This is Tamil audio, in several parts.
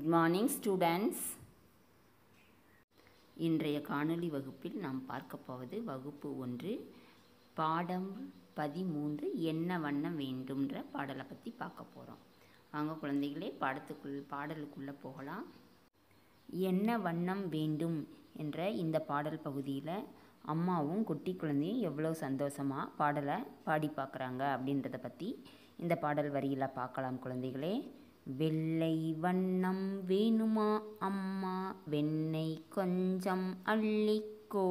Good morning students. இன்றைய காணொளி வகுப்பில் நாம் பார்க்க போவது வகுப்பு 1 பாடம் 13 என்ன வண்ணம் வேண்டும்ன்ற பாடலை பற்றி பார்க்க போகிறோம். வாங்க குழந்தைகளே பாடலுக்குள்ளே போகலாம். என்ன வண்ணம் வேண்டும் என்ற இந்த பாடல் பகுதியில் அம்மாவும் குட்டி குழந்தையும் எவ்வளோ சந்தோஷமாக பாடலை பாடி பார்க்குறாங்க அப்படின்றத பற்றி இந்த பாடல் வரியில் பார்க்கலாம் குழந்தைகளே. வெள்ளை வண்ணம் வேணுமா அம்மா, வெண்ணெய் கொஞ்சம் அள்ளிக்கோ.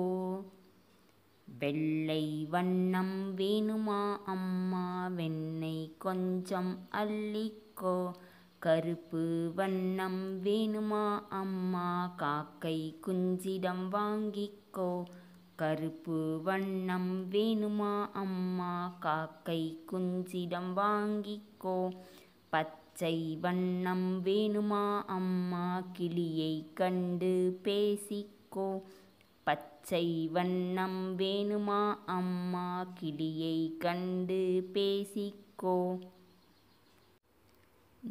வெள்ளை வண்ணம் வேணுமா அம்மா, வெண்ணெய் கொஞ்சம் அள்ளிக்கோ. கருப்பு வண்ணம் வேணுமா அம்மா, காக்கை குஞ்சிடம் வாங்கிக்கோ. கருப்பு வண்ணம் வேணுமா அம்மா, காக்கை குஞ்சிடம் வாங்கிக்கோ. பச்சை வண்ணம் வேணுமா அம்மா, கிளியை கண்டு பேசிக்கோ. பச்சை வண்ணம் வேணுமா அம்மா, கிளியை கண்டு பேசிக்கோ.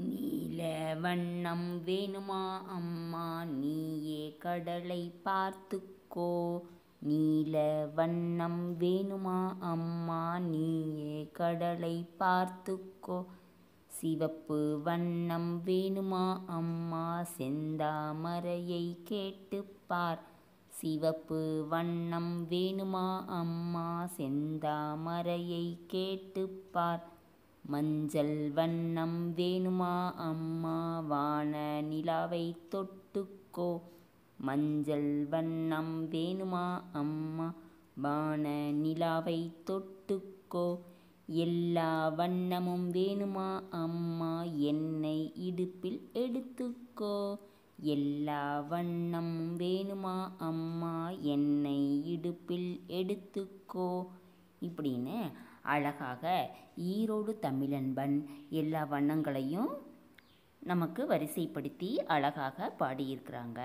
நீல வண்ணம் வேணுமா அம்மா, நீயே கடலை பார்த்துக்கோ. நீல வண்ணம் வேணுமா அம்மா, நீயே கடலை பார்த்துக்கோ. சிவப்பு வண்ணம் வேணுமா அம்மா, செந்தாமரையை கேட்டுப்பார். சிவப்பு வண்ணம் வேணுமா அம்மா, செந்தாமரையை கேட்டுப்பார். மஞ்சள் வண்ணம் வேணுமா அம்மா, வான நிலாவை தொட்டுக்கோ. மஞ்சள் வண்ணம் வேணுமா அம்மா, வான நிலாவை தொட்டுக்கோ. எல்லா வண்ணமும் வேணுமா அம்மா, என்னை இடுப்பில் எடுத்துக்கோ. எல்லா வண்ணமும் வேணுமா அம்மா, என்னை இடுப்பில் எடுத்துக்கோ. இப்படின்னு அழகாக ஈரோடு தமிழன்பன் எல்லா வண்ணங்களையும் நமக்கு வரிசைப்படுத்தி அழகாக பாடியிருக்கிறாங்க.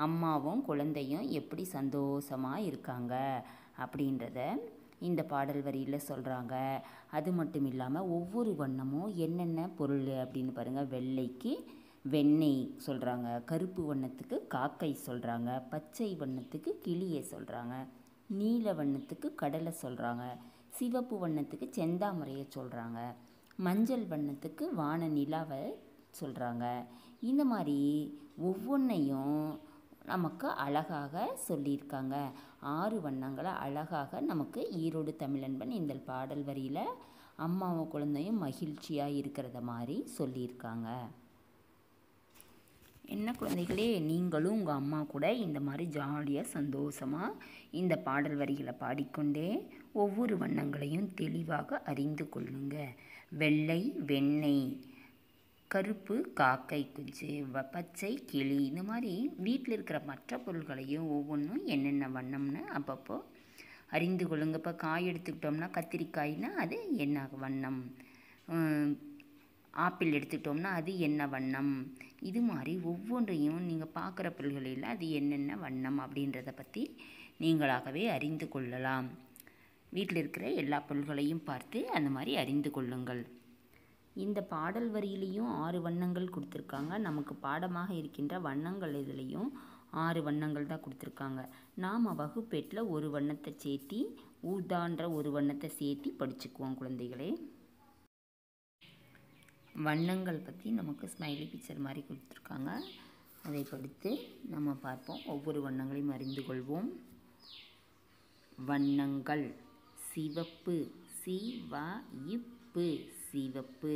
அம்மாவும் குழந்தையும் எப்படி சந்தோஷமாக இருக்காங்க அப்படின்றத இந்த பாடல் வரியில் சொல்கிறாங்க. அது மட்டும் இல்லாமல் ஒவ்வொரு வண்ணமும் என்னென்ன பொருள் அப்படின்னு பாருங்கள். வெள்ளைக்கு வெண்ணெய் சொல்கிறாங்க, கருப்பு வண்ணத்துக்கு காக்கை சொல்கிறாங்க, பச்சை வண்ணத்துக்கு கிளியை சொல்கிறாங்க, நீல வண்ணத்துக்கு கடலை சொல்கிறாங்க, சிவப்பு வண்ணத்துக்கு செந்தாமரையை சொல்கிறாங்க, மஞ்சள் வண்ணத்துக்கு வான நிலாவை சொல்கிறாங்க. இந்த மாதிரி ஒவ்வொன்றையும் நமக்கு அழகாக சொல்லியிருக்காங்க. 6 வண்ணங்களை அழகாக நமக்கு ஈரோடு தமிழன்பன் இந்த பாடல் வரியில் அம்மாவும் குழந்தையும் மகிழ்ச்சியாக இருக்கிறத மாதிரி சொல்லியிருக்காங்க. என்ன குழந்தைகளே, நீங்களும் உங்கள் அம்மா கூட இந்த மாதிரி ஜாலியாக சந்தோஷமாக இந்த பாடல் வரிகளை பாடிக்கொண்டே ஒவ்வொரு வண்ணங்களையும் தெளிவாக அறிந்து கொள்ளுங்க. வெள்ளை வெண்ணெய், கருப்பு காக்கை குஞ்சு, பச்சை கிளி, இந்த மாதிரி வீட்டில் இருக்கிற மற்ற பொருள்களையும் ஒவ்வொன்றும் என்னென்ன வண்ணம்னு அப்பப்போ அறிந்து கொள்ளுங்க. இப்போ காய் எடுத்துக்கிட்டோம்னா கத்திரிக்காய்னா அது என்ன வண்ணம், ஆப்பிள் எடுத்துக்கிட்டோம்னா அது என்ன வண்ணம், இது மாதிரி ஒவ்வொன்றையும் நீங்கள் பார்க்குற பொருள்களில் அது என்னென்ன வண்ணம் அப்படின்றத பற்றி நீங்களாகவே அறிந்து கொள்ளலாம். வீட்டில் இருக்கிற எல்லா பொருள்களையும் பார்த்து அந்த மாதிரி அறிந்து கொள்ளுங்கள். இந்த பாடல் வரியிலையும் 6 வண்ணங்கள் கொடுத்துருக்காங்க. நமக்கு பாடமாக இருக்கின்ற வண்ணங்கள் இதுலேயும் 6 வண்ணங்கள் தான் கொடுத்துருக்காங்க. நாம் வகுப்பேட்டில் ஒரு வண்ணத்தை சேர்த்தி ஊதான்ற ஒரு வண்ணத்தை சேர்த்தி படிச்சுக்குவோம் குழந்தைகளே. வண்ணங்கள் பற்றி நமக்கு ஸ்மைலி பிக்சர் மாதிரி கொடுத்துருக்காங்க. அதை படித்து நம்ம பார்ப்போம். ஒவ்வொரு வண்ணங்களையும் அறிந்து கொள்வோம். வண்ணங்கள்: சிவப்பு, சிவப்பு, சிவப்பு,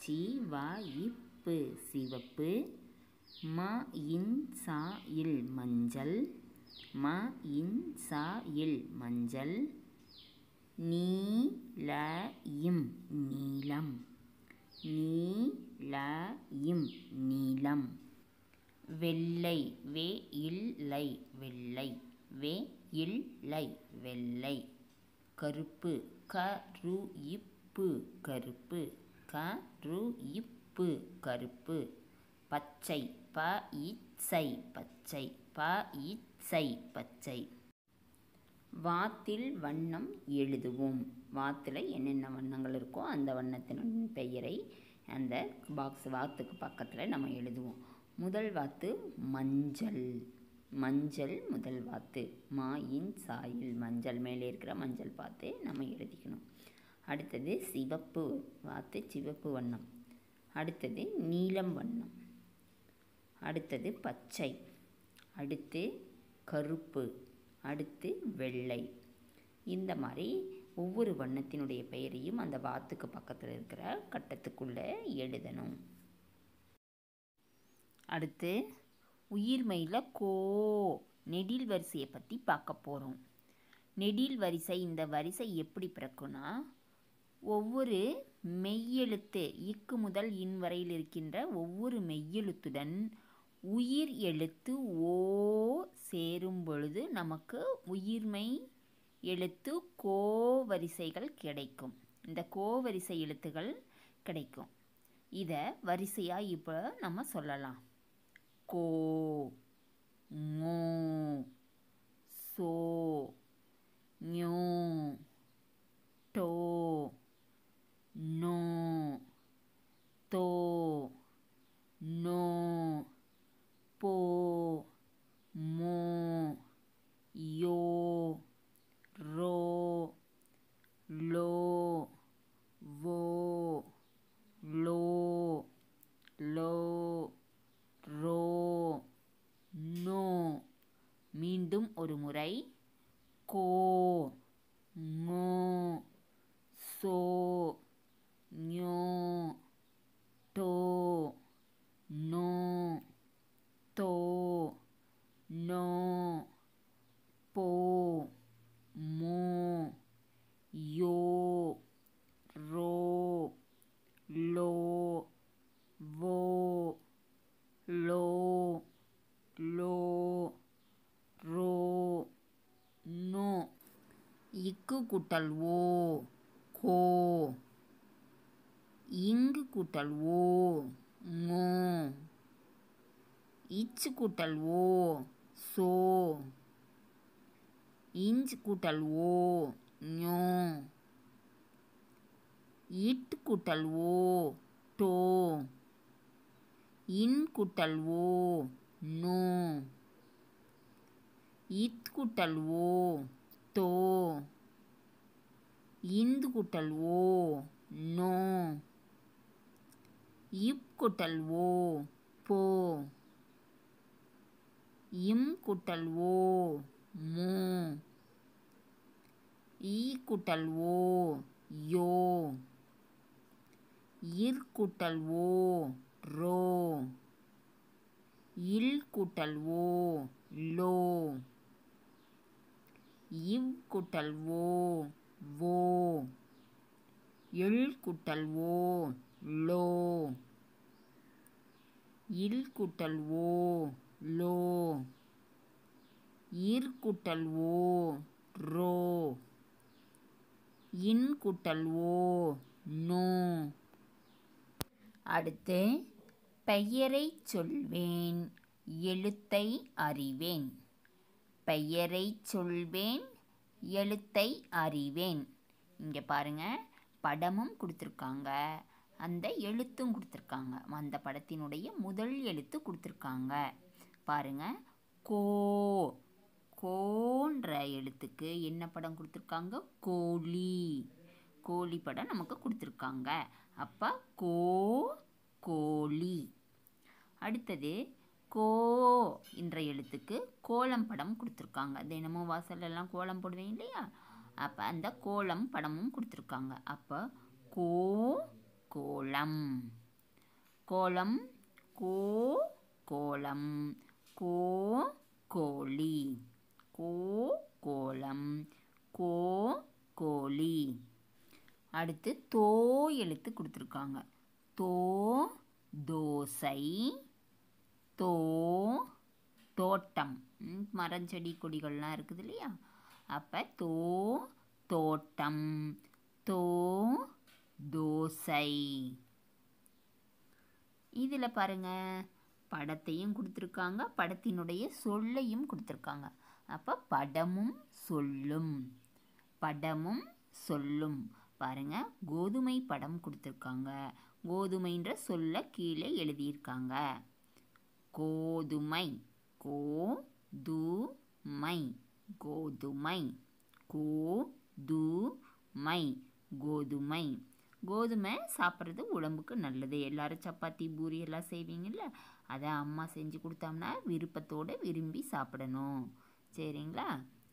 சிவப்பு, சிவப்பு. ம-இன்-சா-இல் மஞ்சள், ம-இன்-சா-இல் மஞ்சள். நீ-ல-இம் நீலம், நீ-ல-இம் நீலம். வெள்ளை, வே-இல்-லை வெள்ளை, வே-இல்-லை வெள்ளை. கருப்பு, க-ரு-இப்பு கருப்பு, க-ரு-இப்பு கருப்பு. பச்சை, ப-இச்சை பச்சை, ப-இச்சை பச்சை. வாத்தில் வண்ணம் எழுதுவோம். வாத்தில் என்னென்ன வண்ணங்கள் இருக்கோ அந்த வண்ணத்தின் பெயரை அந்த பாக்ஸ் வாத்துக்கு பக்கத்தில் நம்ம எழுதுவோம். முதல் வாத்து மஞ்சள். மஞ்சள் முதல் வாத்து. மாயின் சாயில் மஞ்சள், மேலே இருக்கிற மஞ்சள் பார்த்து நம்ம எழுதிக்கணும். அடுத்தது சிவப்பு வாத்து, சிவப்பு வண்ணம். அடுத்தது நீலம் வண்ணம். அடுத்தது பச்சை. அடுத்து கருப்பு. அடுத்து வெள்ளை. இந்த மாதிரி ஒவ்வொரு வண்ணத்தினுடைய பெயரையும் அந்த வாத்துக்கு பக்கத்தில் இருக்கிற கட்டத்துக்குள்ளே எழுதணும். அடுத்து உயிர்மெய்யில் கோ நெடில் வரிசையை பற்றி பார்க்க போகிறோம். நெடில் வரிசை, இந்த வரிசை எப்படி பிறக்குன்னா, ஒவ்வொரு மெய்யெழுத்து இக்கு முதல் இன் வரையில் இருக்கின்ற ஒவ்வொரு மெய்யெழுத்துடன் உயிர் எழுத்து ஓ சேரும் பொழுது நமக்கு உயிர்மெய் எழுத்து கோ வரிசைகள் கிடைக்கும். இந்த கோ வரிசை எழுத்துகள் கிடைக்கும். இதை வரிசையாக இப்போ நம்ம சொல்லலாம். கோ, மோ, சோ, ஞோ, டோ, நோ, தோ, நோ, போ, மோ, யோ, ரோ, லோ, வோ, லோ, லோ, ரோ, நோ. மீண்டும் ஒரு முறை. கோ, மோ, சோ, ஞோ, டோ, நோ, தோ, நோ, போ, மோ, யோ, ரோ, லோ, வோ, லோ, லோ, ரோ, நோ. இக்கு கூட்டல் ஓ கோ. இங்கு கூட்டல் ஓ மோ. இச்சு கூட்டல் ஓ சோ. இஞ்சு கூட்டல் ஓ ஞோ. இட்டு கூட்டல் ஓ டோ. இன் கூட்டல் ஓ நோ. இத் கூட்டல் ஓ தோ. இந்து கூட்டல் ஓ நோ. இப் கூட்டல் ஓ போ. இம் கூட்டல் ஓ மோ. ஈ கூட்டல் ஓ யோ. இர் கூட்டல் ஓ ரோ. இல் கூட்டல் ஓ லோ. இவ் கூட்டல் ஓ வோ. எள் கூட்டல் ஓ லோ. இல் கூட்டல் ஓ லோ. இர் கூட்டல் ஓ ரோ. இன் கூட்டல் ஓ நோ. அடுத்து பெயரைச் சொல்வேன், எழுத்தை அறிவேன். பெயரைச் சொல்வேன், எழுத்தை அறிவேன். இங்கே பாருங்கள், படமும் கொடுத்துருக்காங்க, அந்த எழுத்தும் கொடுத்துருக்காங்க. அந்த படத்தினுடைய முதல் எழுத்து கொடுத்துருக்காங்க. பாருங்கள், கோ. கோன்ற எழுத்துக்கு என்ன படம் கொடுத்துருக்காங்க? கோழி. கோழி படம் நமக்கு கொடுத்துருக்காங்க. அப்போ கோ கோழி. அடுத்தது கோ என்ற எழுத்துக்கு கோலம் படம் கொடுத்துருக்காங்க. தினமும் வாசலெல்லாம் கோலம் போடுவேன் இல்லையா? அப்போ அந்த கோலம் படமும் கொடுத்துருக்காங்க. அப்போ கோ கோலம். கோலம் கோ கோலம். கோ கோழி. கோ கோலம். கோ கோழி. அடுத்து தோ எழுத்து கொடுத்துருக்காங்க. தோ தோசை. தோ தோட்டம். மரஞ்செடி கொடிகள்லாம் இருக்குது இல்லையா? அப்போ தோ தோட்டம். தோ தோசை. இதில் பாருங்கள், படத்தையும் கொடுத்துருக்காங்க, படத்தினுடைய சொல்லையும் கொடுத்துருக்காங்க. அப்போ படமும் சொல்லும். படமும் சொல்லும். பாருங்கள், கோதுமை படம் கொடுத்துருக்காங்க. கோதுமைன்ற சொல்ல கீழே எழுதியிருக்காங்க. கோதுமை கோதுமை கோதுமை கோதுமை கோதுமை கோதுமை சாப்பிட்றது உடம்புக்கு நல்லது. எல்லோரும் சப்பாத்தி பூரி எல்லாம் செய்வீங்கள்ல, அதை அம்மா செஞ்சு கொடுத்தோம்னா விருப்பத்தோடு விரும்பி சாப்பிடணும். சரிங்களா?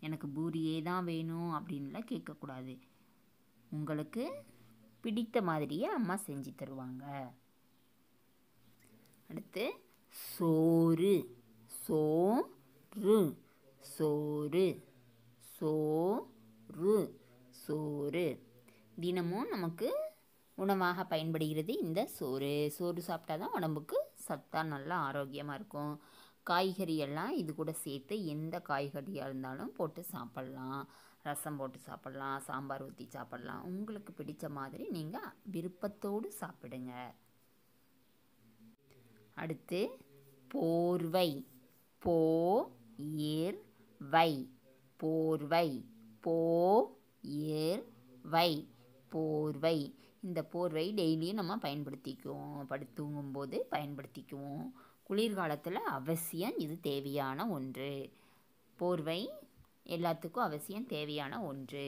எனக்கு பூரியே தான் வேணும் அப்படின்லாம் கேட்கக்கூடாது. உங்களுக்கு பிடித்த மாதிரியே அம்மா செஞ்சு தருவாங்க. அடுத்து சோறு சோறு சோறு சோறு சோறு தினமும் நமக்கு உணவாக பயன்படுகிறது இந்த சோறு. சோறு சாப்பிட்டா தான் உடம்புக்கு சத்தாக நல்லா ஆரோக்கியமாக இருக்கும். காய்கறி எல்லாம் இது கூட சேர்த்து எந்த காய்கறியாக இருந்தாலும் போட்டு சாப்பிட்லாம். ரசம் போட்டு சாப்பிட்லாம், சாம்பார் ஊற்றி சாப்பிட்லாம். உங்களுக்கு பிடிச்ச மாதிரி நீங்கள் விருப்பத்தோடு சாப்பிடுங்க. அடுத்து போர்வை போர்வை போர்வை போர்வை போர்வை இந்த போர்வை டெய்லியும் நம்ம பயன்படுத்திக்குவோம். தூங்கும்போது பயன்படுத்திக்குவோம். குளிர்காலத்தில் அவசியம் இது தேவையான ஒன்று. போர்வை எல்லாத்துக்கும் அவசியம் தேவையான ஒன்று.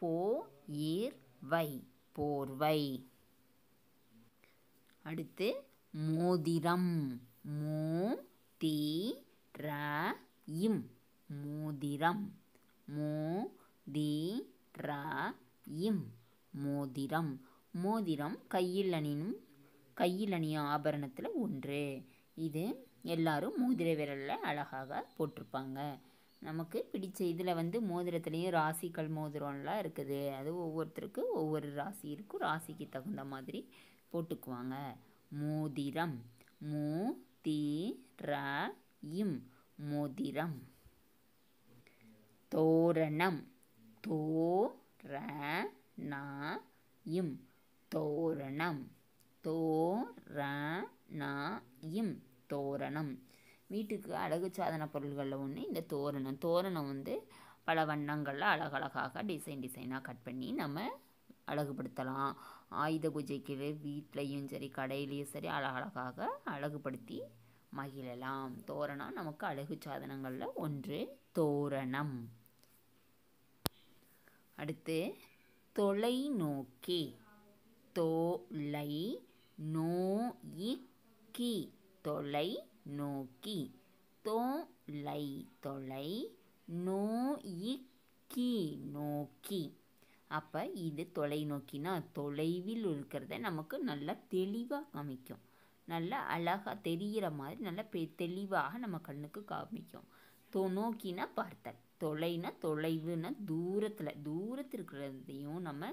போர்வை போர்வை. அடுத்து மோதிரம் மோதிரம் மோதிரம் மோதிரம் மோதிரம் மோதிரம் கையில் அணியும் ஆபரணத்தில் ஒன்று. இது எல்லாரும் மோதிர விரலில் அழகாக போட்டிருப்பாங்க. நமக்கு பிடிச்ச இதில் மோதிரத்துலேயும் ராசிக்கல் மோதிரம்லாம் இருக்குது. அது ஒவ்வொருத்தருக்கு ஒவ்வொரு ராசி இருக்கும். ராசிக்கு தகுந்த மாதிரி போட்டுக்குவாங்க. மோதிரம் மோதிரம் மோதிரம். தோரணம் தோரணம் தோரணம் தோரணம் தோரணம். வீட்டுக்கு அழகு சாதன பொருள்களில் ஒன்று இந்த தோரணம். தோரணம் பல வண்ணங்களில் அழகழகாக டிசைனாக கட் பண்ணி நம்ம அழகுபடுத்தலாம். ஆயுத பூஜைக்கு வீட்லேயும் சரி கடையிலையும் சரி அழகழகாக அழகுபடுத்தி மகிழலாம். தோரணம் நமக்கு அழகு சாதனங்களில் ஒன்று தோரணம். அடுத்து தொலைநோக்கி தொலைநோக்கி தொலைநோக்கி தொலைநோக்கி நோக்கி. அப்போ இது தொலைநோக்கினா தொலைவில் இருக்கிறத நமக்கு நல்லா தெளிவாக காமிக்கும். நல்லா அழகாக தெரிகிற மாதிரி நல்லா தெளிவாக நம்ம கண்ணுக்கு காமிக்கும். நோக்கினா பார்த்தல், தொலைனா தொலைவுனா தூரத்தில் இருக்கிறதையும் நம்ம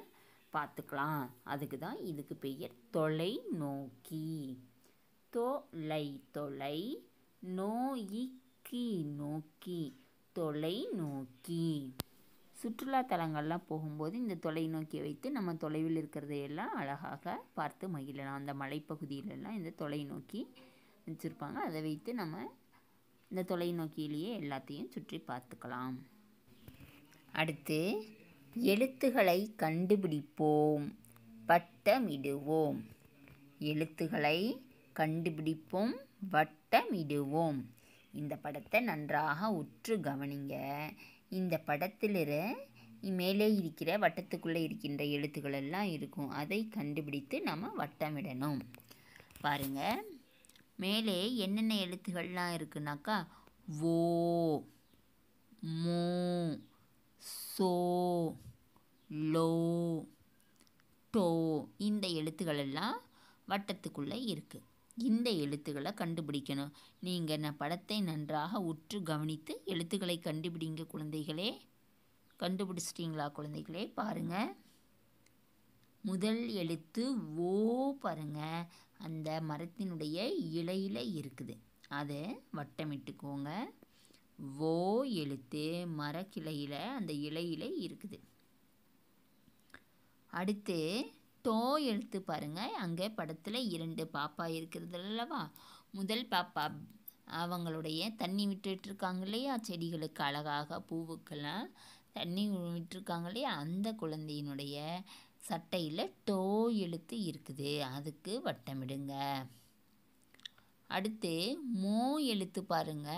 பார்த்துக்கலாம். அதுக்கு தான் இதுக்கு பெயர் தொலைநோக்கி. தொலை நோக்கி நோக்கி தொலைநோக்கி. சுற்றுலாத்தலங்கள்லாம் போகும்போது இந்த தொலைநோக்கியை வைத்து நம்ம தொலைவில் இருக்கிறதையெல்லாம் அழகாக பார்த்து மகிழலாம். அந்த மலைப்பகுதியிலெல்லாம் இந்த தொலைநோக்கி வச்சுருப்பாங்க. அதை வைத்து நம்ம இந்த தொலைநோக்கியிலேயே எல்லாத்தையும் சுற்றி பார்த்துக்கலாம். அடுத்து எழுத்துக்களை கண்டுபிடிப்போம், வட்டமிடுவோம். எழுத்துக்களை கண்டுபிடிப்போம், வட்டமிடுவோம். இந்த படத்தை நன்றாக உற்று கவனிங்க. இந்த படத்தில் மேலே இருக்கிற வட்டத்துக்குள்ளே இருக்கின்ற எழுத்துக்கள் எல்லாம் இருக்கும். அதை கண்டுபிடித்து நம்ம வட்டமிடணும். பாருங்கள், மேலே என்னென்ன எழுத்துக்கள்லாம் இருக்குனாக்கா ஓ, மோ, சோ, லோ, டோ. இந்த எழுத்துக்களெல்லாம் வட்டத்துக்குள்ளே இருக்குது. இந்த எழுத்துக்களை கண்டுபிடிக்கணும். நீங்கள் படத்தை நன்றாக உற்று கவனித்து எழுத்துக்களை கண்டுபிடிங்க குழந்தைகளே. கண்டுபிடிச்சிட்டிங்களா குழந்தைகளே? பாருங்கள், முதல் எழுத்து ஓ. பாருங்கள், அந்த மரத்தினுடைய இலையில் இருக்குது. அதை வட்டமிட்டுக்கோங்க. ஓ எழுத்து மரக்கிளையில் அந்த இலையில் இருக்குது. அடுத்து டோ எழுத்து பாருங்கள், அங்கே படத்தில் 2 பாப்பா இருக்கிறது அல்லவா? முதல் பாப்பா அவங்களுடைய தண்ணி விட்டுருக்காங்க இல்லையா, செடிகளுக்கு அழகாக பூவுக்கெல்லாம் தண்ணி விட்டுருக்காங்க இல்லையா, அந்த குழந்தையினுடைய சட்டையில் டோ எழுத்து இருக்குது. அதுக்கு வட்டமிடுங்க. அடுத்து மோ எழுத்து பாருங்க,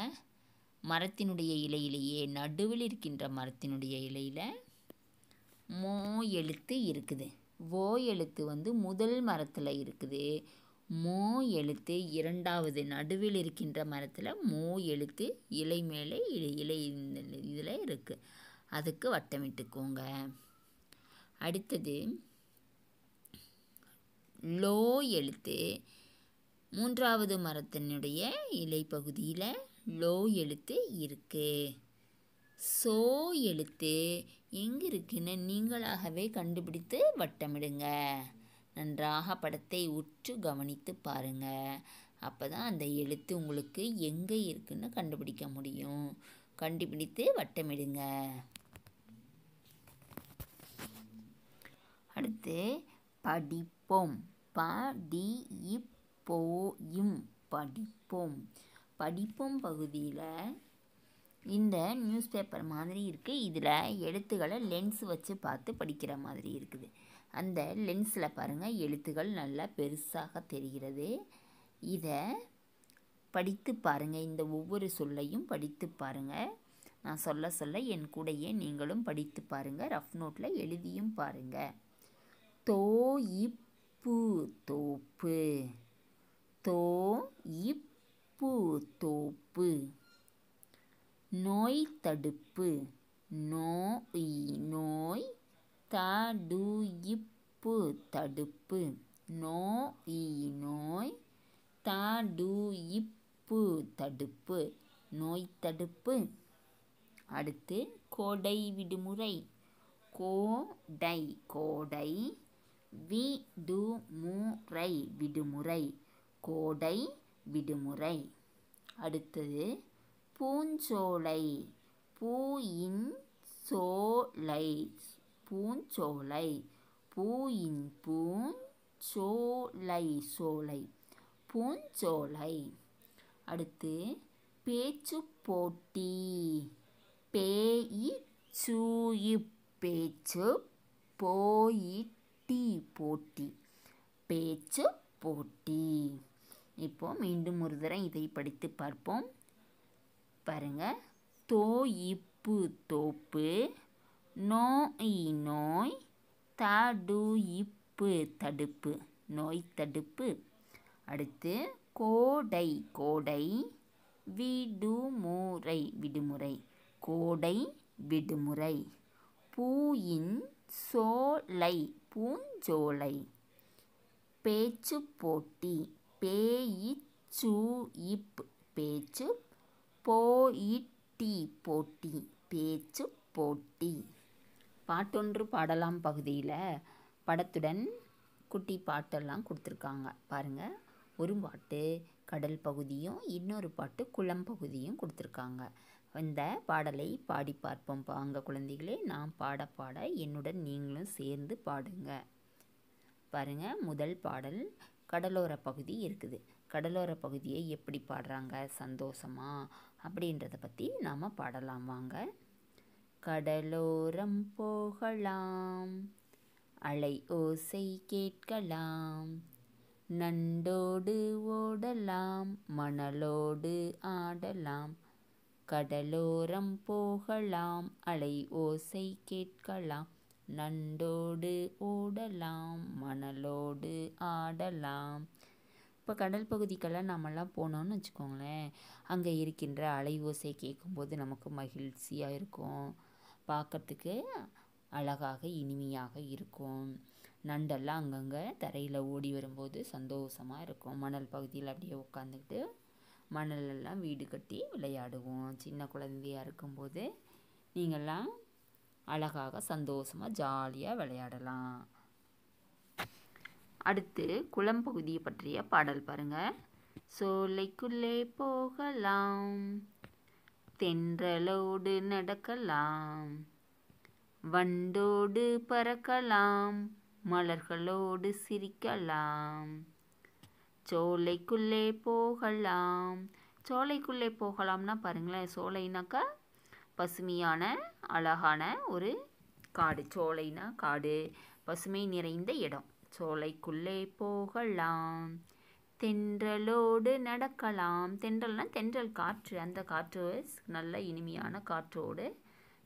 மரத்தினுடைய இலையிலேயே நடுவில் இருக்கின்ற மரத்தினுடைய இலையில் மோ எழுத்து இருக்குது. ஓ எழுத்து முதல் மரத்தில் இருக்குது. மோ எழுத்து இரண்டாவது நடுவில் இருக்கின்ற மரத்தில் மோ எழுத்து இலை மேலே இலை இதில் இருக்குது. அதுக்கு வட்டமிட்டுக்கோங்க. அடுத்தது லோ எழுத்து மூன்றாவது மரத்தினுடைய இலை பகுதியில் லோ எழுத்து இருக்குது. சோ எழுத்து எங்கே இருக்குன்னு நீங்களாகவே கண்டுபிடித்து வட்டமிடுங்க. நன்றாக படத்தை உற்று கவனித்து பாருங்க. அப்போ தான் அந்த எழுத்து உங்களுக்கு எங்கே இருக்குன்னு கண்டுபிடிக்க முடியும். கண்டுபிடித்து வட்டமிடுங்க. அடுத்து படிப்போம். படிப்போயும் படிப்போம். படிப்போம் பகுதியில் இந்த நியூஸ் பேப்பர் மாதிரி இருக்குது. இதில் எழுத்துக்களை லென்ஸ் வச்சு பார்த்து படிக்கிற மாதிரி இருக்குது. அந்த லென்ஸில் பாருங்கள், எழுத்துக்கள் நல்லா பெருசாக தெரிகிறது. இதை படித்து பாருங்கள். இந்த ஒவ்வொரு சொல்லையும் படித்து பாருங்கள். நான் சொல்ல சொல்ல என் கூடையே நீங்களும் படித்து பாருங்கள். ரஃப் நோட்டில் எழுதியும் பாருங்கள். தோ இப்பு தோப்பு. தோ இப்பு தோப்பு. நோய் தடுப்பு. நோய் தடுப்பு தடுப்பு. நோய் தடுப்பு தடுப்பு. நோய் தடுப்பு. அடுத்து கோடை விடுமுறை. கோடை கோடை விடுமுறை விடுமுறை. கோடை விடுமுறை. அடுத்தது பூஞ்சோலை. பூயின் சோலை. பூஞ்சோலை. பூயின் பூஞ்சோலை சோலை. பூஞ்சோலை. அடுத்து பேச்சு போட்டி. பேச்சு போயிட்டி போட்டி. பேச்சு போட்டி. இப்போ மீண்டும் ஒரு தடவை இதை படித்து பார்ப்போம். பாருங்க. தோ இப்பு தோப்பு. நோய் தடுப்பு தடுப்பு. நோய் தடுப்பு. அடுத்து கோடை கோடை விடுமுறை விடுமுறை. கோடை விடுமுறை. பூயின் சோலை பூஞ்சோலை. பேச்சு போட்டி. பேச்சு பேச்சு போயிட்டி போட்டி. பேச்சு போட்டி. பாட்டொன்று பாடலாம் பகுதியில் படத்துடன் குட்டி பாட்டெல்லாம் கொடுத்துருக்காங்க பாருங்கள். ஒரு பாட்டு கடல் பகுதியும் இன்னொரு பாட்டு குளம் பகுதியும் கொடுத்துருக்காங்க. இந்த பாடலை பாடி பார்ப்போம் வாங்க குழந்தைகளே. நான் பாட பாட என்னுடன் நீங்களும் சேர்ந்து பாடுங்க. பாருங்கள், முதல் பாடல் கடலோர பகுதி இருக்குது. கடலோர பகுதியை எப்படி பாடுறாங்க சந்தோஷமா அப்படின்றத பற்றி நாம் பாடலாம் வாங்க. கடலோரம் போகலாம், அலை ஓசை கேட்கலாம், நண்டோடு ஓடலாம், மணலோடு ஆடலாம். கடலோரம் போகலாம், அலை ஓசை கேட்கலாம், நண்டோடு ஓடலாம், மணலோடு ஆடலாம். இப்போ கடல் பகுதிக்கெல்லாம் நம்மெல்லாம் போனோன்னு வச்சுக்கோங்களேன், அங்கே இருக்கின்ற அலை ஓசை கேட்கும்போது நமக்கு மகிழ்ச்சியாக இருக்கும், பார்க்கறதுக்கு அழகாக இனிமையாக இருக்கும். நண்டெல்லாம் அங்கங்கே தரையில் ஓடி வரும்போது சந்தோஷமாக இருக்கும். மணல் பகுதியில் அப்படியே உட்காந்துக்கிட்டு மணலெல்லாம் வீடு கட்டி விளையாடுவோம். சின்ன குழந்தையாக இருக்கும்போது நீங்கள்லாம் அழகாக சந்தோஷமாக ஜாலியாக விளையாடலாம். அடுத்து குளம் பகுதியை பற்றிய பாடல் பாருங்க. சோலைக்குள்ளே போகலாம், தென்றலோடு நடக்கலாம், வண்டோடு பறக்கலாம், மலர்களோடு சிரிக்கலாம். சோலைக்குள்ளே போகலாம். சோலைக்குள்ளே போகலாம்னா பாருங்களேன், சோலைனாக்கா பசுமையான அழகான ஒரு காடு. சோலைனா காடு, பசுமை நிறைந்த இடம். சோலைக்குள்ளே போகலாம், தென்றலோடு நடக்கலாம். தென்றல்னா தென்றல் காற்று. அந்த காற்று நல்ல இனிமையான காற்றோடு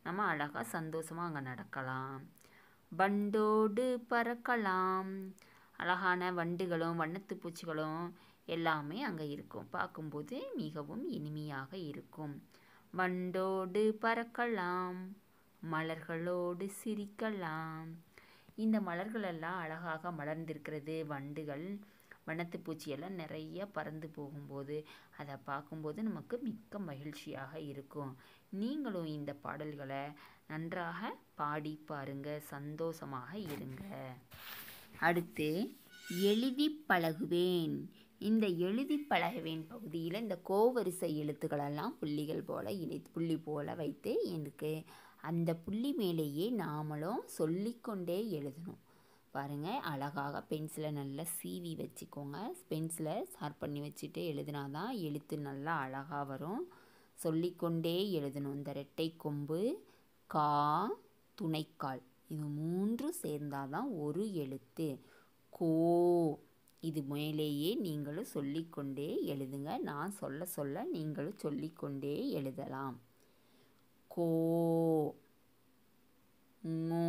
நம்ம அழகாக சந்தோஷமாக அங்கே நடக்கலாம். வண்டோடு பறக்கலாம். அழகான வண்டுகளும் வண்ணத்து பூச்சிகளும் எல்லாமே அங்கே இருக்கும். பார்க்கும்போது மிகவும் இனிமையாக இருக்கும். வண்டோடு பறக்கலாம், மலர்களோடு சிரிக்கலாம். இந்த மலர்களெல்லாம் அழகாக மலர்ந்திருக்கிறது. வண்டுகள் வண்ணத்து பூச்சியெல்லாம் நிறைய பறந்து போகும்போது அதை பார்க்கும்போது நமக்கு மிக்க மகிழ்ச்சியாக இருக்கும். நீங்களும் இந்த பாடல்களை நன்றாக பாடி பாருங்க, சந்தோஷமாக இருங்க. அடுத்து எழுதி பழகுவேன். இந்த எழுதி பழகுவேன் பகுதியில் இந்த கோவரிசை எழுத்துக்களெல்லாம் புள்ளிகள் போல் புள்ளி போல் வைத்து எனக்கு அந்த புள்ளி மேலேயே நாமளும் சொல்லிக்கொண்டே எழுதணும். பாருங்கள், அழகாக பென்சிலை நல்லா சீவி வச்சுக்கோங்க. பென்சிலை ஷார்ப் பண்ணி வச்சுட்டு எழுதினா தான் எழுத்து நல்லா அழகாக வரும். சொல்லிக்கொண்டே எழுதணும். இந்த ரெட்டை கொம்பு, கா, துணைக்கால் இது 3 சேர்ந்தால் தான் ஒரு எழுத்து. கோ, இது மேலேயே நீங்களும் சொல்லிக்கொண்டே எழுதுங்க. நான் சொல்ல சொல்ல நீங்களும் சொல்லிக்கொண்டே எழுதலாம். கோ, ngô,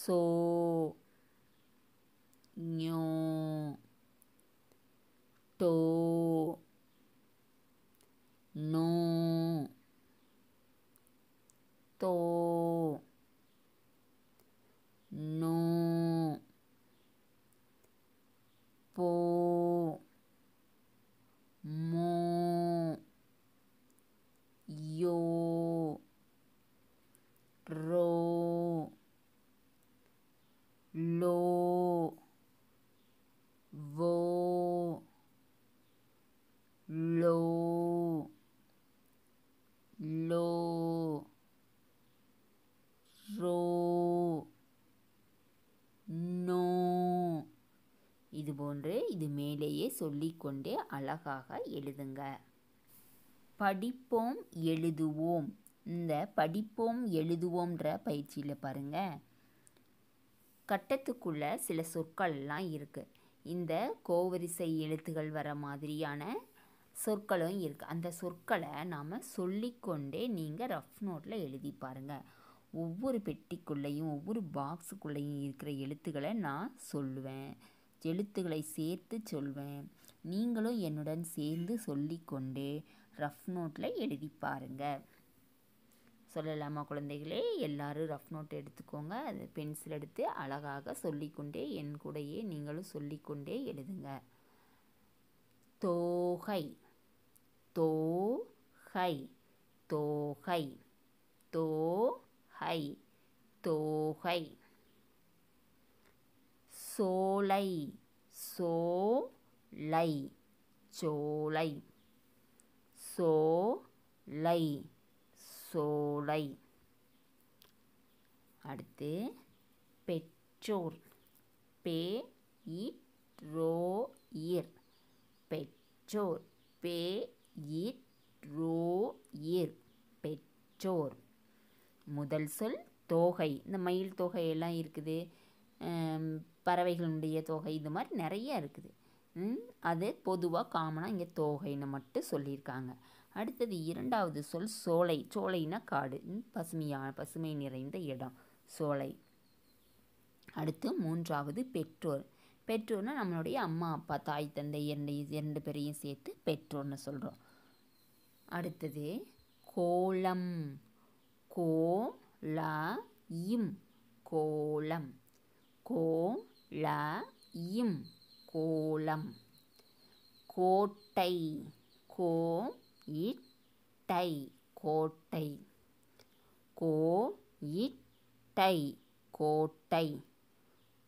சோ, ஞோ, டோ, நோ, தோ, நோ, போ, மோ, யோ, ரோ, லோ, வோ, லோ, லோ, ரோ, நோ. இதுபோன்று இது மேலேயே சொல்லிக்கொண்டே அழகாக எழுதுங்க. படிப்போம் எழுதுவோம். இந்த படிப்போம் எழுதுவோம்ன்ற பயிற்சியில் பாருங்கள், கட்டத்துக்குள்ள சில சொற்கள்லாம் இருக்குது. இந்த கோவரிசை எழுத்துகள் வர மாதிரியான சொற்களும் இருக்குது. அந்த சொற்களை நாம் சொல்லிக்கொண்டே நீங்கள் ரஃப் நோட்டில் எழுதி பாருங்கள். ஒவ்வொரு பெட்டிக்குள்ளேயும் ஒவ்வொரு பாக்ஸுக்குள்ளேயும் இருக்கிற எழுத்துக்களை நான் சொல்லுவேன். எழுத்துக்களை சேர்த்து சொல்வேன். நீங்களும் என்னுடன் சேர்ந்து சொல்லிக்கொண்டே ரஃப் நோட்டில் எழுதி பாருங்கள். சொல்லலாமா குழந்தைகளே? எல்லாரும் ரஃப் நோட் எடுத்துக்கோங்க. அது பென்சில் எடுத்து அழகாக சொல்லிக்கொண்டே என் கூடையே நீங்களும் சொல்லிக்கொண்டே எழுதுங்க. தோகை, தோகை, தோகை, தோகை, தோகை. சோலை, சோலை, சோலை, சோலை, சோலை. அடுத்து பெற்றோர், பே இ ரோ இர், பெற்றோர், பே இ ரோ இர், பெற்றோர். முதல் சொல் தோகை. இந்த மயில் தொகையெல்லாம் இருக்குது, பறவைகளுடைய தொகை, இது மாதிரி நிறைய இருக்குது. அது பொதுவாக காமனாக இங்கே தோகைன்னு மட்டும் சொல்லியிருக்காங்க. அடுத்தது இரண்டாவது சொல் சோலை. சோலைனா காடு, பசுமை நிறைந்த இடம், சோலை. அடுத்து மூன்றாவது பெற்றோர். பெற்றோர்னா நம்மளுடைய அம்மா அப்பா, தாய் தந்தை இரண்டு பேரையும் சேர்த்து பெற்றோர்னு சொல்கிறோம். அடுத்தது கோலம், கோலம், கோலம், கோலம், கோலம். கோட்டை, கோட்டை, கோட்டை, கோட்டை, கோட்டை.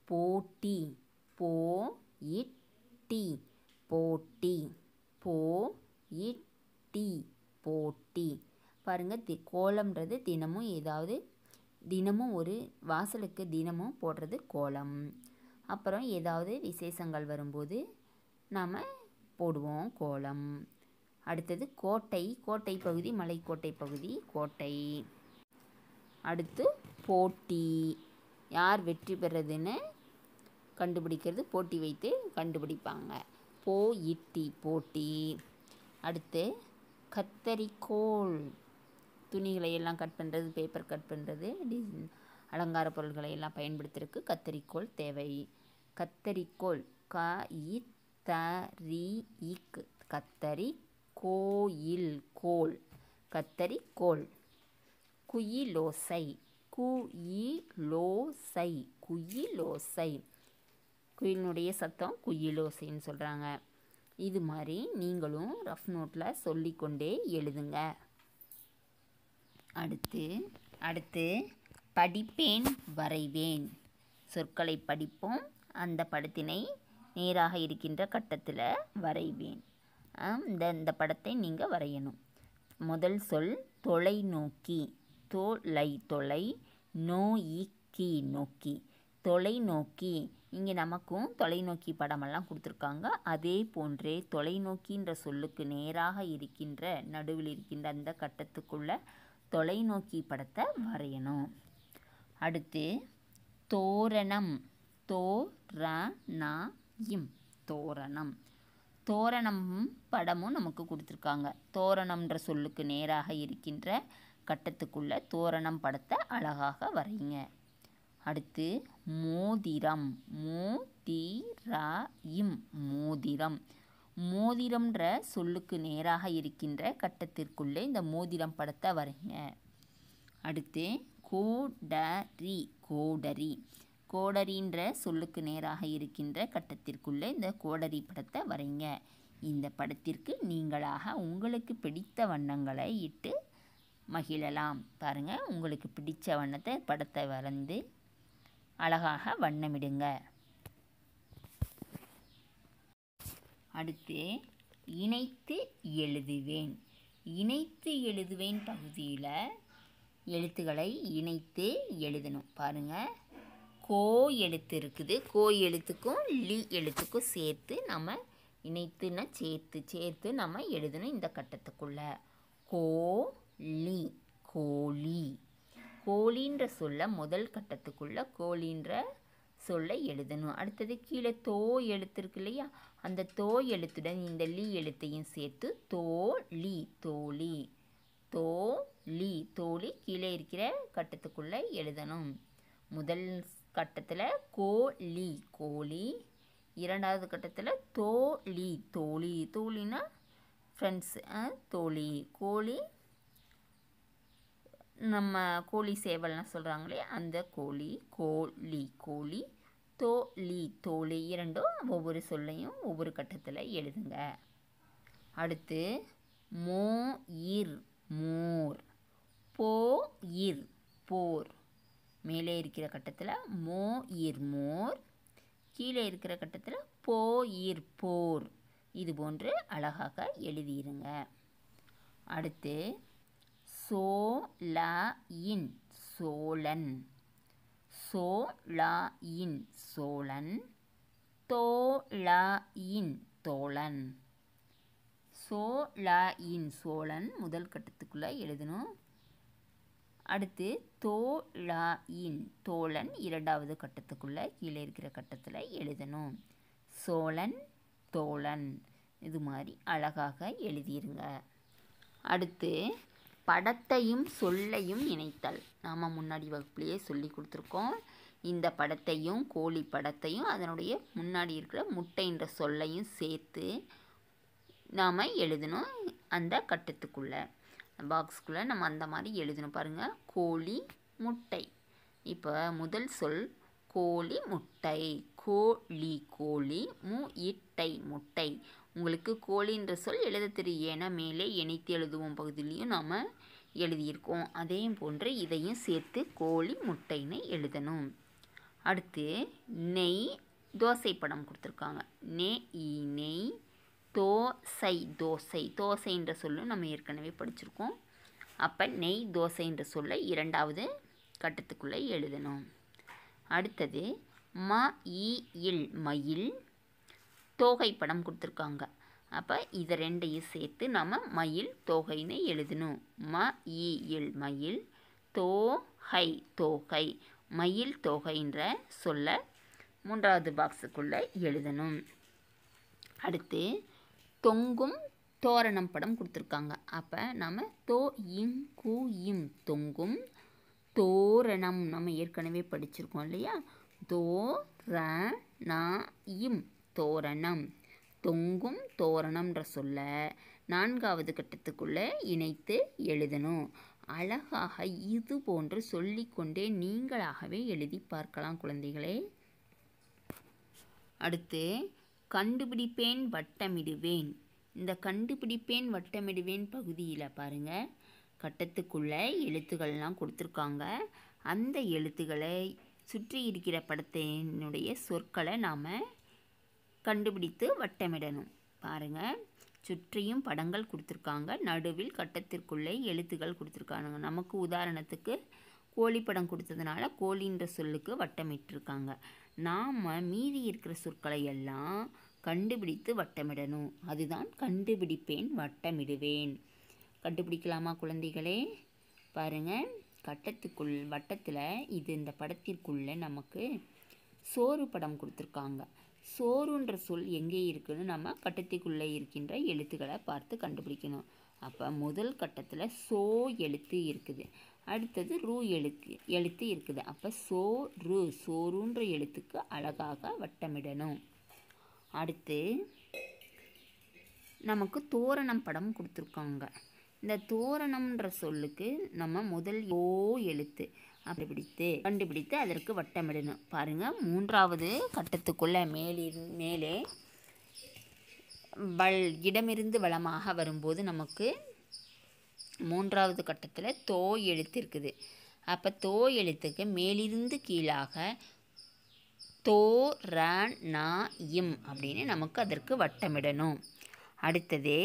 போட்டி, போட்டி, போட்டி, போட்டி, போட்டி. பாருங்கள், கோலம்ன்றது தினமும் ஒரு வாசலுக்கு தினமும் போடுறது கோலம். அப்புறம் ஏதாவது விசேஷங்கள் வரும்போது நாம் போடுவோம் கோலம். அடுத்தது கோட்டை, கோட்டை பகுதி, மலைக்கோட்டை பகுதி, கோட்டை. அடுத்து போட்டி, யார் வெற்றி பெறதுன்னு கண்டுபிடிக்கிறது போட்டி வைத்து கண்டுபிடிப்பாங்க. போ இட்டி போட்டி. அடுத்து கத்தரிக்கோல், துணிகளை எல்லாம் கட் பண்ணுறது, பேப்பர் கட் பண்ணுறது, அலங்கார பொருள்களை எல்லாம் பயன்படுத்துறதுக்கு கத்தரிக்கோல் தேவை. கத்தரிக்கோல் க இ த ரி இக் கத்தரி கோயில் கோல் கத்தரிக்கோல். குயிலோசை குயிலோசை குயிலோசை, குயிலினுடைய சத்தம் குயிலோசைன்னு சொல்கிறாங்க. இது மாதிரி நீங்களும் ரஃப் நோட்டில் சொல்லிக்கொண்டே எழுதுங்க. அடுத்து படிப்பேன் வரைவேன். சொற்களை படிப்போம், அந்த படத்தினை நேராக இருக்கின்ற கட்டத்தில் வரைவேன். இந்த படத்தை நீங்கள் வரையணும். முதல் சொல் தொலைநோக்கி. தொலை நோக்கி நோக்கி தொலைநோக்கி. இங்கே நமக்கும் தொலைநோக்கி படமெல்லாம் கொடுத்துருக்காங்க. அதே போன்றே தொலைநோக்கின்ற சொல்லுக்கு நேராக இருக்கின்ற நடுவில் இருக்கின்ற அந்த கட்டத்துக்குள்ள தொலைநோக்கி படத்தை வரையணும். அடுத்து தோரணம். தோரணம். தோரணம் படமும் நமக்கு கொடுத்துருக்காங்க. தோரணம்ன்ற சொல்லுக்கு நேராக இருக்கின்ற கட்டத்துக்குள்ள தோரணம் படத்தை அழகாக வரைங்க. அடுத்து மோதிரம். மோதிரம். மோதிரம்ன்ற சொல்லுக்கு நேராக இருக்கின்ற கட்டத்திற்குள்ளே இந்த மோதிரம் படத்தை வரைங்க. அடுத்து கோடரி. கோடரின்ற சொல்லுக்கு நேராக இருக்கின்ற கட்டத்திற்குள்ளே இந்த கோடரி படத்தை வரைங்க. இந்த படத்திற்கு நீங்களாக உங்களுக்கு பிடித்த வண்ணங்களை இட்டு மகிழலாம். பாருங்கள், உங்களுக்கு பிடித்த வண்ணத்தை படத்தை வரைந்து அழகாக வண்ணமிடுங்க. அடுத்து இணைத்து எழுதுவேன். இணைத்து எழுதுவேன் பகுதியில் எழுத்துக்களை இணைத்து எழுதணும். பாருங்கள், கோ எழுத்து இருக்குது. கோ எழுத்துக்கும் லி எழுத்துக்கும் சேர்த்து நம்ம இணைத்துன்னா சேர்த்து நம்ம எழுதணும் இந்த கட்டத்துக்குள்ள. கோழி. கோழின்ற சொல்ல முதல் கட்டத்துக்குள்ள கோழின்ற சொல்லை எழுதணும். அடுத்தது கீழே தோ எழுத்து இருக்கு இல்லையா, அந்த தோ எழுத்துடன் இந்த லி எழுத்தையும் சேர்த்து தோழி. தோழி கீழே இருக்கிற கட்டத்துக்குள்ள எழுதணும். முதல் கட்டத்தில் கோழி. இரண்டாவது கட்டத்தில் தோழினா ஃப்ரெண்ட்ஸ், கோழி நம்ம கோழி சேவல்லாம் சொல்கிறாங்களே அந்த கோழி. தோழி இரண்டும் ஒவ்வொரு சொல்லையும் ஒவ்வொரு கட்டத்தில் எழுதுங்க. அடுத்து மோர். போர். மேலே இருக்கிற கட்டத்தில் மோர், கீழே இருக்கிற கட்டத்தில் போர். இது போன்று அழகாக எழுதியிருங்க. அடுத்து சோழன். தோழன் முதல் கட்டத்துக்குள்ளே எழுதணும். அடுத்து தோழன் இரண்டாவது கட்டத்துக்குள்ளே கீழே இருக்கிற கட்டத்தில் எழுதணும். சோழன், தோழன், இது மாதிரி அழகாக எழுதிருங்க. அடுத்து படத்தையும் சொல்லையும் இணைத்தல். நாம் முன்னாடி வகுப்புலேயே சொல்லி கொடுத்துருக்கோம். இந்த படத்தையும் கோழி படத்தையும் அதனுடைய முன்னாடி இருக்கிற முட்டைன்ற சொல்லையும் சேர்த்து நாம் எழுதணும் அந்த கட்டத்துக்குள்ளே, பாக்ஸுக்குள்ளே நம்ம அந்த மாதிரி எழுதணும். பாருங்கள், கோழி முட்டை. இப்போ முதல் சொல் கோழி முட்டை. கோழி முட்டை. உங்களுக்கு கோழின்ற சொல் எழுத தெரியும், ஏன்னா மேலே இணைத்து எழுதுவோம் பகுதியிலையும் நாம் எழுதியிருக்கோம். அதே போன்று இதையும் சேர்த்து கோழி முட்டைன்னு எழுதணும். அடுத்து நெய் தோசை படம் கொடுத்துருக்காங்க. நெய் தோசைன்ற சொல்லும் நம்ம ஏற்கனவே படிச்சிருக்கோம். அப்போ நெய் தோசைன்ற சொல்ல இரண்டாவது கட்டத்துக்குள்ளே எழுதணும். அடுத்தது மயில் தோகை படம் கொடுத்துருக்காங்க. அப்போ இதை ரெண்டையும் சேர்த்து நம்ம மயில் தோகைன்னு எழுதணும். மயில் தோகை. மயில் தோகைன்ற சொல்ல மூன்றாவது பாக்ஸுக்குள்ளே எழுதணும். அடுத்து தொங்கும் தோரணம் படம் கொடுத்துருக்காங்க. அப்போ நம்ம தோ இம் கு இம் தொங்கும் தோரணம் நம்ம ஏற்கனவே படிச்சிருக்கோம் இல்லையா. தோ ர ந இம் தோரணம், தொங்கும் தோரணம்ன்ற சொல்ல நான்காவது கட்டத்துக்குள்ளே இணைத்து எழுதணும். அழகாக இது போன்று சொல்லிக்கொண்டே நீங்களாகவே எழுதி பார்க்கலாம் குழந்தைகளே. அடுத்து கண்டுபிடிப்பேன் வட்டமிடுவேன். இந்த கண்டுபிடிப்பேன் வட்டமிடுவேன் பகுதியில் பாருங்கள், கட்டத்துக்குள்ளே எழுத்துக்கள்லாம் கொடுத்துருக்காங்க. அந்த எழுத்துக்களை சுற்றி இருக்கிற படத்தினுடைய சொற்களை நாம் கண்டுபிடித்து வட்டமிடணும். பாருங்கள், சுற்றியும் படங்கள் கொடுத்துருக்காங்க, நடுவில் கட்டத்திற்குள்ளே எழுத்துக்கள் கொடுத்துருக்காங்க. நமக்கு உதாரணத்துக்கு கோழி படம் கொடுத்ததுனால கோழின்ற சொல்லுக்கு வட்டமிட்டிருக்காங்க. நாம் மீதி இருக்கிற சொற்களை எல்லாம் கண்டுபிடித்து வட்டமிடணும். அதுதான் கண்டுபிடிப்பேன் வட்டமிடுவேன். கண்டுபிடிக்கலாமா குழந்தைகளே? பாருங்கள், வட்டத்தில் இது இந்த படத்திற்குள்ளே நமக்கு சோறு படம் கொடுத்துருக்காங்க. சோறுன்ற சொல் எங்கே இருக்குன்னு நம்ம கட்டத்துக்குள்ளே இருக்கின்ற எழுத்துக்களை பார்த்து கண்டுபிடிக்கணும். அப்போ முதல் கட்டத்தில் சோ எழுத்து இருக்குது, அடுத்தது ரூ எழுத்து இருக்குது. அப்போ சோறுன்ற எழுத்துக்கு அழகாக வட்டமிடணும். அடுத்து நமக்கு தோரணம் படம் கொடுத்துருக்காங்க. இந்த தோரணம்ன்ற சொல்லுக்கு நம்ம முதல் ஓ எழுத்து கண்டுபிடித்து அதற்கு வட்டமிடணும். பாருங்கள், மூன்றாவது கட்டத்துக்குள்ளே மேலே இடமிருந்து வலமாக வரும்போது நமக்கு மூன்றாவது கட்டத்தில் தோ எழுத்து இருக்குது. அப்போ தோ எழுத்துக்கு மேலிருந்து கீழாக தோ ர ந இம் அப்படின்னு நமக்கு அதற்கு வட்டமிடணும். அடுத்தது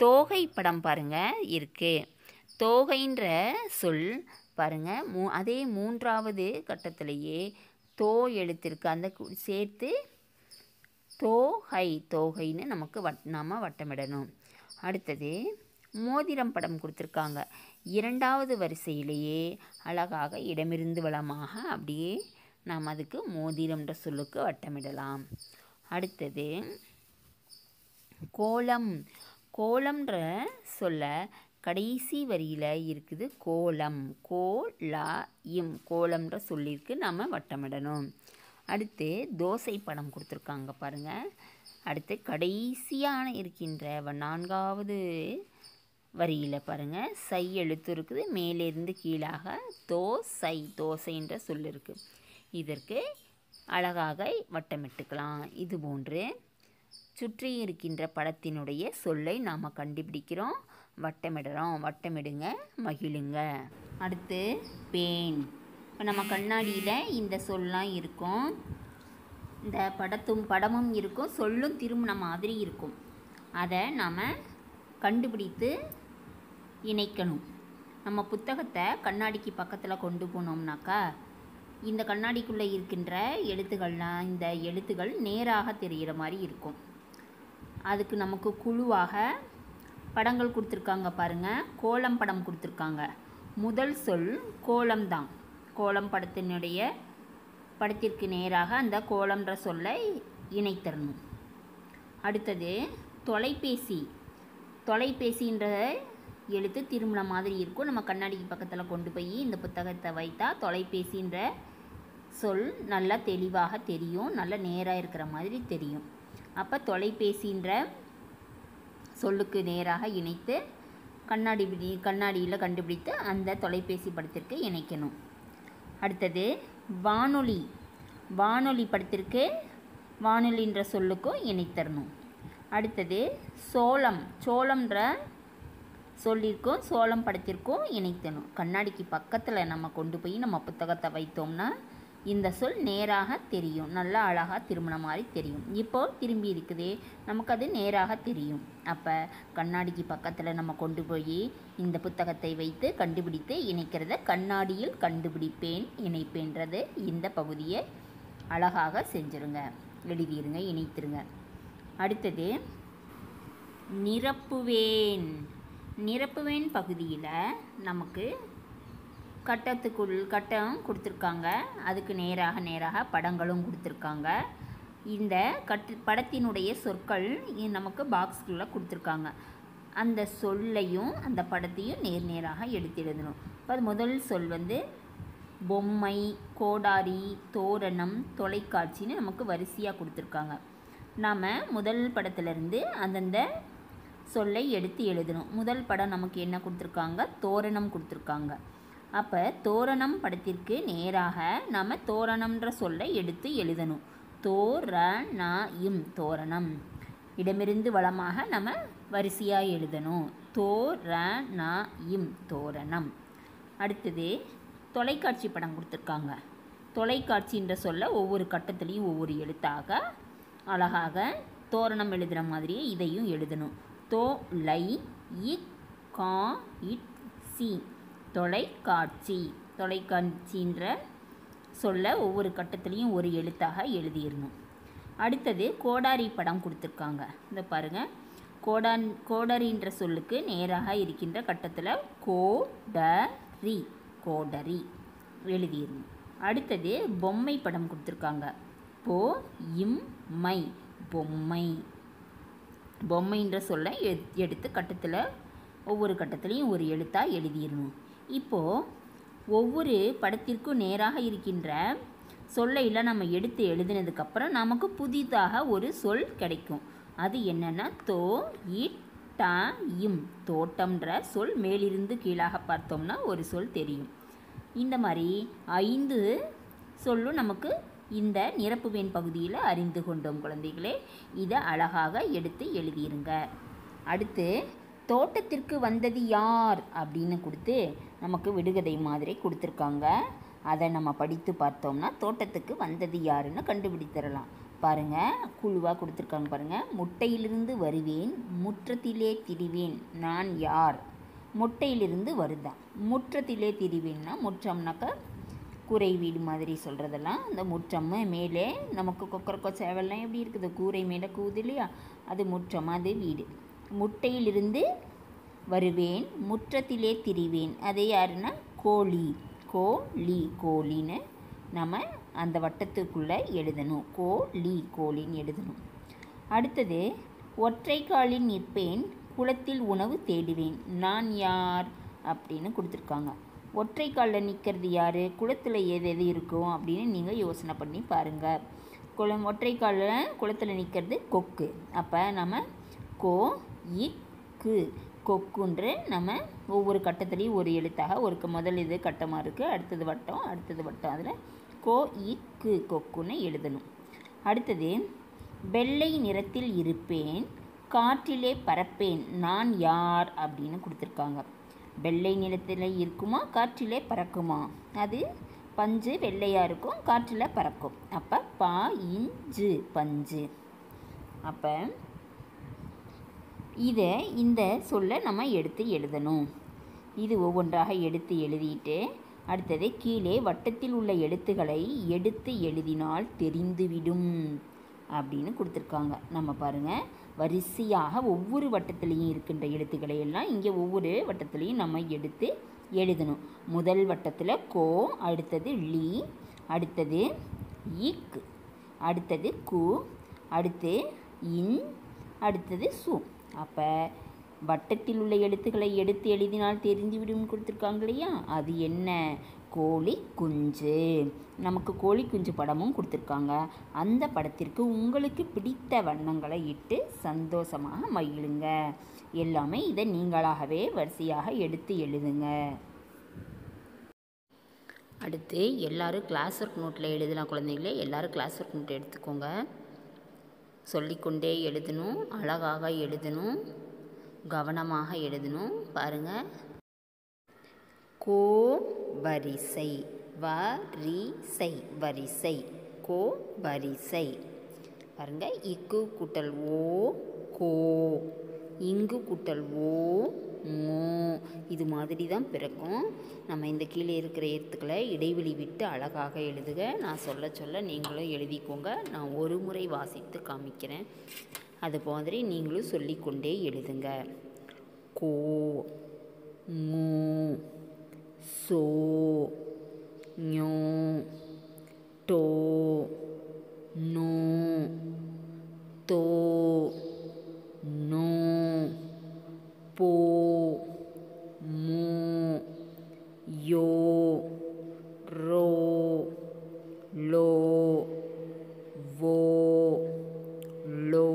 தோகை படம் பாருங்கள் இருக்குது. தோகைன்ற சொல் பாருங்கள், அதே மூன்றாவது கட்டத்திலேயே தோ எழுத்திற்கு அந்த சேர்த்து தோகைன்னு நமக்கு நாம் வட்டமிடணும். அடுத்தது மோதிரம் படம் கொடுத்துருக்காங்க. இரண்டாவது வரிசையிலேயே அழகாக இடமிருந்து வலமாக அப்படியே நாம் அதுக்கு மோதிரம்ன்ற சொல்லுக்கு வட்டமிடலாம். அடுத்தது கோலம்ன்ற சொல்ல கடைசி வரியில் இருக்குது கோலம், கோலம்ன்ற சொல்லிற்கு நாம் வட்டமிடணும். அடுத்து தோசை படம் கொடுத்துருக்காங்க பாருங்கள். அடுத்து கடைசியான இருக்கின்ற நான்காவது வரியில் பாருங்கள், சை எழுத்து இருக்குது, மேலேருந்து கீழாக தோசைன்ற சொல் இருக்குது. இதற்கு அழகாக வட்டமிட்டுக்கலாம். இது போன்று சுற்றி இருக்கின்ற படத்தினுடைய சொல்லை நாம் கண்டுபிடிக்கிறோம், வட்டமிடுங்க, மகிழுங்க. அடுத்து பேன். இப்போ நம்ம கண்ணாடியில் இந்த சொல்லலாம் இருக்கும், இந்த படமும் இருக்கும், சொல்லும் திரும்பின மாதிரி இருக்கும். அதை நாம் கண்டுபிடித்து இணைக்கணும். நம்ம புத்தகத்தை கண்ணாடிக்கு பக்கத்தில் கொண்டு போனோம்னாக்கா இந்த கண்ணாடிக்குள்ளே இருக்கின்ற எழுத்துக்கள்லாம் இந்த எழுத்துக்கள் நேராக தெரிகிற மாதிரி இருக்கும். அதுக்கு நமக்கு குழுவாக படங்கள் கொடுத்துருக்காங்க பாருங்கள். கோலம் படம் கொடுத்துருக்காங்க. முதல் சொல் கோலம்தான். கோலம் படத்திற்கு நேராக அந்த கோலம்ன்ற சொல்லை இணைத்தரணும். அடுத்தது தொலைபேசின்ற எழுத்து திரும்பின மாதிரி இருக்கும். நம்ம கண்ணாடிக்கு பக்கத்தில் கொண்டு போய் இந்த புத்தகத்தை வைத்தா தொலைபேசின்ற சொல் நல்லா தெளிவாக தெரியும், நல்லா நேராக இருக்கிற மாதிரி தெரியும். அப்போ தொலைபேசின்ற சொல்லுக்கு நேராக இணைத்து கண்ணாடியில் கண்டுபிடித்து அந்த தொலைபேசி படத்திற்கு இணைக்கணும். அடுத்தது வானொலி படத்திற்கு வானொலின்ற சொல்லுக்கும் இணைத்தரணும். அடுத்தது சோளம்ன்ற சொல்லியிருக்கும் சோளம் படத்திற்கும் இணைத்தணும். கண்ணாடிக்கு பக்கத்தில் நம்ம கொண்டு போய் நம்ம புத்தகத்தை வைத்தோம்னா இந்த சொல் நேராக தெரியும், நல்லா அழகாக திரும்பின மாதிரி தெரியும். இப்போது திரும்பி இருக்குதே, நமக்கு அது நேராக தெரியும். அப்போ கண்ணாடிக்கு பக்கத்தில் நம்ம கொண்டு போய் இந்த புத்தகத்தை வைத்து கண்டுபிடித்து இணைக்கிறத கண்ணாடியில் கண்டுபிடிப்பேன் இணைப்பேன்றது இந்த பகுதியை அழகாக செஞ்சுருங்க, எழுதிருங்க, இணைத்திருங்க. அடுத்தது நிரப்புவேன் பகுதியில் நமக்கு கட்டம் கொடுத்துருக்காங்க, அதுக்கு நேராக படங்களும் கொடுத்துருக்காங்க. இந்த படத்தினுடைய சொற்கள் நமக்கு பாக்ஸ்குள்ளே கொடுத்துருக்காங்க. அந்த சொல்லையும் அந்த படத்தையும் நேராக எடுத்து எழுதணும். அது முதல் சொல் பொம்மை, கோடாரி, தோரணம், தொலைக்காட்சின்னு நமக்கு வரிசையாக கொடுத்துருக்காங்க. நாம் முதல் படத்துலேருந்து அந்தந்த சொல்லை எடுத்து எழுதணும். முதல் படம் நமக்கு என்ன கொடுத்துருக்காங்க? தோரணம் கொடுத்துருக்காங்க. அப்போ தோரணம் படத்திற்கு நேராக நாம் தோரணம்ன்ற சொல்லை எடுத்து எழுதணும். தோரணம், தோரணம். இடமிருந்து வலமாக நம்ம வரிசையாக எழுதணும். தோரணம், தோரணம். அடுத்தது தொலைக்காட்சி படம் கொடுத்துருக்காங்க. தொலைக்காட்சின்ற சொல்ல ஒவ்வொரு கட்டத்துலேயும் ஒவ்வொரு எழுத்தாக அழகாக தோரணம் எழுதுகிற மாதிரியே இதையும் எழுதணும். தொலைக்காட்சி, தொலைக்காட்சி. தொலைக்காட்சின்ற சொல்ல ஒவ்வொரு கட்டத்துலேயும் ஒரு எழுத்தாக எழுதிடணும். அடுத்தது கோடாரி படம் கொடுத்துருக்காங்க. இந்த பாருங்கள், கோடரின்ற சொல்லுக்கு நேராக இருக்கின்ற கட்டத்தில் கோடரி, கோடரி எழுதிடணும். அடுத்தது பொம்மை படம் கொடுத்துருக்காங்க. பொம்மை, பொம்மை. பொம்மைன்ற சொல்ல எடுத்து கட்டத்தில் ஒவ்வொரு கட்டத்துலேயும் ஒரு எழுத்தாக எழுதிடணும். இப்போது ஒவ்வொரு படத்திற்கும் நேராக இருக்கின்ற சொல்லையில் நம்ம எடுத்து எழுதினதுக்கப்புறம் நமக்கு புதிதாக ஒரு சொல் கிடைக்கும். அது என்னென்னா தோட்டம்ன்ற சொல் மேலிருந்து கீழாக பார்த்தோம்னா ஒரு சொல் தெரியும். இந்த மாதிரி 5 சொல்லும் நமக்கு இந்த நிரப்புவேன் பகுதியில் அறிந்து கொண்டோம் குழந்தைகளே. இதை அழகாக எடுத்து எழுதிருங்க. அடுத்து தோட்டத்திற்கு வந்தது யார் அப்படின்னு கொடுத்து நமக்கு விடுகதை மாதிரி கொடுத்துருக்காங்க. அதை நம்ம படித்து பார்த்தோம்னா தோட்டத்துக்கு வந்தது யாருன்னு கண்டுபிடித்திடலாம். பாருங்கள், குழுவாக கொடுத்துருக்காங்க பாருங்கள். முட்டையிலிருந்து வருவேன், முற்றத்திலே திரிவேன், நான் யார்? முட்டையிலிருந்து வருதான். முற்றத்திலே திரிவேன்னா முற்றம்னாக்கா கூரை வீடு மாதிரி சொல்கிறதெல்லாம். அந்த முற்றம் மேலே நமக்கு கொக்கரக்கோ சேவல்லாம் எப்படி இருக்குது, கூரை மேலே கூது இல்லையா, அது முற்றம், அது வீடு. முட்டையிலிருந்து வருவேன், முற்றத்திலே திரிவேன், அது யாருன்னா கோழி. கோழி, கோழின்னு நம்ம அந்த வட்டத்துக்குள்ளே எழுதணும். கோழி, கோழின்னு எழுதணும். அடுத்தது ஒற்றை காலில் நிற்பேன், குளத்தில் உணவு தேடுவேன், நான் யார் அப்படின்னு கொடுத்துருக்காங்க. ஒற்றை காலில் நிற்கிறது யார்? குளத்தில் எது இருக்கும் அப்படின்னு நீங்கள் யோசனை பண்ணி பாருங்கள். ஒற்றை காலில் குளத்தில் நிற்கிறது கொக்கு. அப்போ நம்ம இக்கு, கொக்குன்ற நம்ம ஒவ்வொரு கட்டத்துலேயும் ஒரு எழுத்தாக ஒரு முதல் இது கட்டமாக இருக்குது, அடுத்தது வட்டம், அடுத்தது வட்டம், அதில் இக்கு, கொக்குன்னு எழுதணும். அடுத்தது வெள்ளை நிறத்தில் இருப்பேன், காற்றிலே பறப்பேன், நான் யார் அப்படின்னு கொடுத்துருக்காங்க. வெள்ளை நிறத்தில் இருக்குமா, காற்றிலே பறக்குமா? அது பஞ்சு வெள்ளையாக இருக்கும், காற்றில் பறக்கும். அப்போ பாயிஞ்சு, பஞ்சு. அப்போ இதை இந்த சொல்ல நம்ம எடுத்து எழுதணும். இது ஒவ்வொன்றாக எடுத்து எழுதிட்டு அடுத்தது கீழே வட்டத்தில் உள்ள எழுத்துக்களை எடுத்து எழுதினால் தெரிந்துவிடும் அப்படின்னு கொடுத்துருக்காங்க. நம்ம பாருங்கள், வரிசையாக ஒவ்வொரு வட்டத்துலேயும் இருக்கின்ற எழுத்துக்களை எல்லாம் இங்கே ஒவ்வொரு வட்டத்துலேயும் நம்ம எடுத்து எழுதணும். முதல் வட்டத்தில் கோ, அடுத்தது லீ, அடுத்தது இக், அடுத்தது கு, அடுத்து இன், அடுத்தது சு. அப்போ வட்டத்தில் உள்ள எழுத்துக்களை எடுத்து எழுதினால் தெரிந்துவிடும் கொடுத்துருக்காங்க இல்லையா, அது என்ன? கோழி குஞ்சு. நமக்கு கோழி குஞ்சு படமும் கொடுத்துருக்காங்க. அந்த படத்திற்கு உங்களுக்கு பிடித்த வண்ணங்களை இட்டு சந்தோஷமாக மகிழுங்க. எல்லாமே இதை நீங்களாகவே வரிசையாக எடுத்து எழுதுங்க. அடுத்து எல்லோரும் கிளாஸ் ஒர்க் நோட்டில் எழுதலாம் குழந்தைங்களே. எல்லோரும் கிளாஸ் ஒர்க் நோட் எடுத்துக்கோங்க. சொல்லிக்கொண்டே எழுதணும், அழகாக எழுதணும், கவனமாக எழுதணும். பாருங்கள், கோ வரிசை, வரிசை, வரிசை, கோ வரிசை. பாருங்கள், இக்கு கூட்டல் ஓ கோ, இங்கு கூட்டல் ஓ மோ. இது மாதிரி தான் பிறக்கும். நம்ம இந்த கீழே இருக்கிற எழுத்துக்களை இடைவெளி விட்டு அழகாக எழுதுக. நான் சொல்ல சொல்ல நீங்களும் எழுதிக்கோங்க. நான் ஒரு முறை வாசித்து காமிக்கிறேன், அது மாதிரி நீங்களும் சொல்லிக்கொண்டே எழுதுங்க. கோ, மு, சோ ஞோ டோ நோ தோ நோ போ மோ யோ ரோ லோ வோ லோ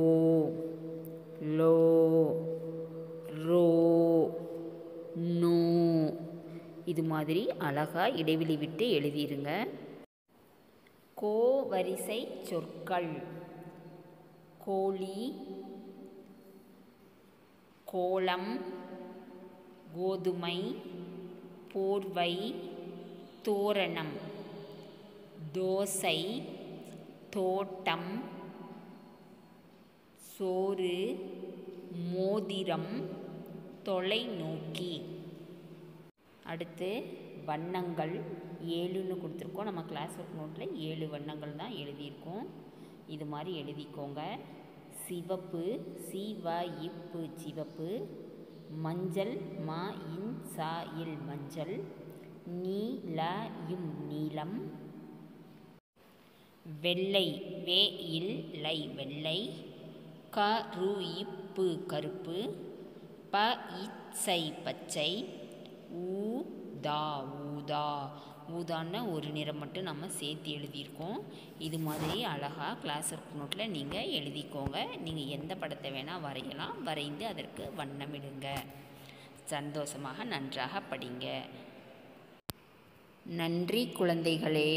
லோ ரோ நோ. இது மாதிரி அழகாக இடைவெளி விட்டு எழுதிருங்க. கோ வரிசை சொற்கள்: கோழி, கோலம், கோதுமை, போர்வை, தோரணம், தோசை, தோட்டம், சோறு, மோதிரம், தொலைநோக்கி. அடுத்து வண்ணங்கள் 7ன்னு கொடுத்துருக்கோம். நம்ம கிளாஸ் ஒர்க் நோட்டில் 7 வண்ணங்கள் தான் எழுதியிருக்கோம். இது மாதிரி எழுதிக்கோங்க. சிவப்பு, சிவப்பு சிவப்பு, மஞ்சள், ம இன் ச இல் மஞ்சள், நீலம் நீலம், வெள்ளை, வே இல் லை வெள்ளை, கருப்பு கருப்பு, பச்சை பச்சை, ஊதா ஊதா. ஊதான்னு ஒரு நிறம் மட்டும் நம்ம சேர்த்து எழுதியிருக்கோம். இது மாதிரி அழகாக கிளாஸ் ஒர்க் நோட்டில் நீங்கள் எழுதிக்கோங்க. நீங்கள் எந்த படத்தை வேணால் வரையலாம். வரைந்து அதற்கு வண்ணமிடுங்க. சந்தோஷமாக நன்றாக படிங்க. நன்றி குழந்தைகளே.